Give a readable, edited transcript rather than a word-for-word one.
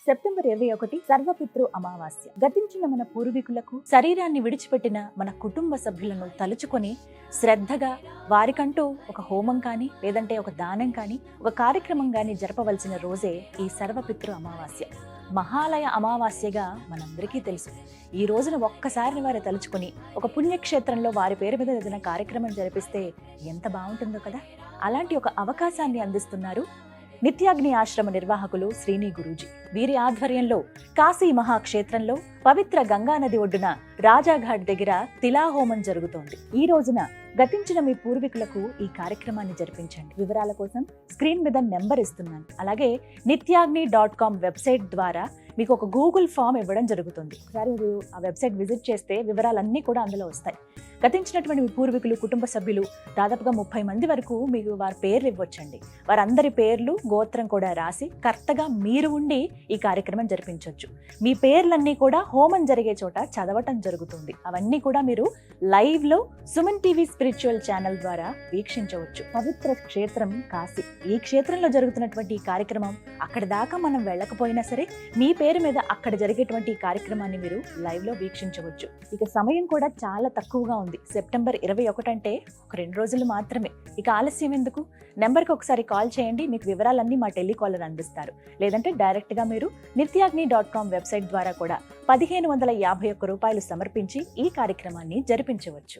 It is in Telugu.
సెప్టెంబర్ 21 సర్వపితృ అమావాస్య. గతించిన మన పూర్వీకులకు, శరీరాన్ని విడిచిపెట్టిన మన కుటుంబ సభ్యులను తలుచుకొని శ్రద్ధగా వారికంటూ ఒక హోమం కానీ, లేదంటే ఒక దానం కానీ, ఒక కార్యక్రమం కానీ జరపవలసిన రోజే ఈ సర్వపితృ అమావాస్య. మహాలయ అమావాస్యగా మనందరికీ తెలుసు. ఈ రోజున ఒక్కసారిని వారి తలుచుకొని ఒక పుణ్యక్షేత్రంలో వారి పేరు మీద ఏదైనా కార్యక్రమం జరిపిస్తే ఎంత బాగుంటుందో కదా. అలాంటి ఒక అవకాశాన్ని అందిస్తున్నారు నిత్యాగ్ని ఆశ్రమ నిర్వాహకులు శ్రీని గురూజీ. వీరి ఆధ్వర్యంలో కాశీ మహాక్షేత్రంలో పవిత్ర గంగానది ఒడ్డున రాజాఘాట్ దగ్గర తిలాహోమం జరుగుతోంది. ఈ రోజున గతించిన మీ పూర్వీకులకు ఈ కార్యక్రమాన్ని జరిపించండి. వివరాల కోసం స్క్రీన్ మీద నెంబర్ ఇస్తున్నాను. అలాగే nityagni.com వెబ్సైట్ ద్వారా మీకు ఒక గూగుల్ ఫామ్ ఇవ్వడం జరుగుతుంది. ఒకసారి మీరు ఆ వెబ్సైట్ విజిట్ చేస్తే వివరాలన్నీ కూడా అందులో వస్తాయి. గతించినటువంటి మీ పూర్వీకులు, కుటుంబ సభ్యులు దాదాపుగా 30 మంది వరకు మీకు వారి పేర్లు ఇవ్వచ్చండి. వారందరి పేర్లు, గోత్రం కూడా రాసి కరెక్ట్గా మీరు ఉండి ఈ కార్యక్రమం జరిపించవచ్చు. మీ పేర్లన్నీ కూడా హోమం జరిగే చోట చదవటం జరుగుతుంది. అవన్నీ కూడా మీరు లైవ్ లో సుమన్ టీవీ స్పిరిచువల్ ఛానల్ ద్వారా వీక్షించవచ్చు. పవిత్ర క్షేత్రం కాశీ. ఈ క్షేత్రంలో జరుగుతున్నటువంటి ఈ కార్యక్రమం అక్కడి దాకా మనం వెళ్ళకపోయినా సరే మీ పేరు మీద అక్కడ జరిగేటువంటి ఈ కార్యక్రమాన్ని మీరు లైవ్ లో వీక్షించవచ్చు. ఇక సమయం కూడా చాలా తక్కువగా ఉంది. సెప్టెంబర్ 21 అంటే ఒక 2 రోజులు మాత్రమే. ఇక ఆలస్యం ఎందుకు? నెంబర్కి ఒకసారి కాల్ చేయండి. మీకు వివరాలన్నీ మా టెలికాలర్ అందిస్తారు. లేదంటే డైరెక్ట్గా మీరు nityagni.com వెబ్సైట్ ద్వారా కూడా 1551 రూపాయలు సమర్పించి ఈ కార్యక్రమాన్ని జరిపించవచ్చు.